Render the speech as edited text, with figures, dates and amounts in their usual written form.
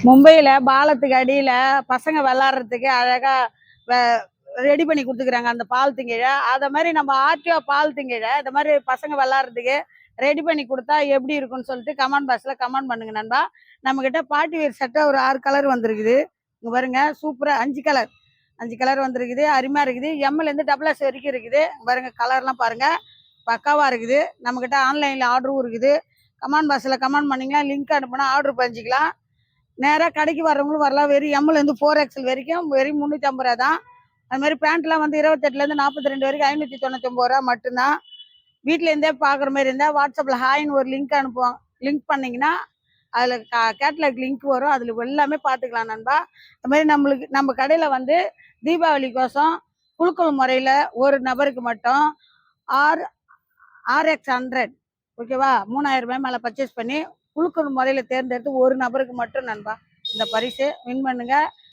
மும்பையில் பாலத்துக்கு அடியில் பசங்க விளாட்றதுக்கு அழகாக ரெடி பண்ணி கொடுத்துக்கிறாங்க அந்த பால் திங்கழை. அதை மாதிரி நம்ம ஆர்டிஓ பால் திங்கழை இந்த மாதிரி பசங்க விளாட்றதுக்கு ரெடி பண்ணி கொடுத்தா எப்படி இருக்குன்னு சொல்லிட்டு கமெண்ட் பாக்ஸில் கமெண்ட் பண்ணுங்க நண்பா. நம்மக்கிட்ட பார்ட்டி வேர் சட்டை ஒரு 6 கலர் வந்திருக்குது. இங்கே பாருங்க, சூப்பராக 5 கலர் வந்திருக்குது. அருமையாக இருக்குது. எம்எல்லேருந்து XS வரைக்கும் இருக்குது. பாருங்க, கலர்லாம் பாருங்கள், பக்காவாக இருக்குது. நம்மக்கிட்ட ஆன்லைனில் ஆர்டரும் இருக்குது. கமெண்ட் பாக்ஸில் கமெண்ட் பண்ணிங்கன்னா லிங்க் அனுப்புனா ஆர்டர் பண்ணிக்கலாம். நேராக கடைக்கு வர்றவங்களும் வரலாம். வெறும் எம்எல்லேருந்து 4XL வரைக்கும் வெறும் 350 ரூபா தான். அது மாதிரி பேண்ட்லாம் வந்து 28லேருந்து 42 வரைக்கும் 599 ரூபா மட்டும்தான். வீட்டிலேருந்தே பார்க்குற மாதிரி இருந்தால் வாட்ஸ்அப்பில் ஹாய்னு ஒரு லிங்க் அனுப்புவாங்க. லிங்க் பண்ணிங்கன்னா அதில் கேட்லாக் லிங்க் வரும். அதில் எல்லாமே பார்த்துக்கலாம் நண்பா. அது மாதிரி நம்ம கடையில் வந்து தீபாவளிக்கோசம் குழுக்கள் முறையில் ஒரு நபருக்கு மட்டும் RX100 ஓகேவா, 3000 ரூபாய் மேலே பர்ச்சேஸ் பண்ணி குழுக்கள் முறையில் தேர்ந்தெடுத்து ஒரு நபருக்கு மட்டும் நண்பா இந்த பரிசு வின் பண்ணுங்க.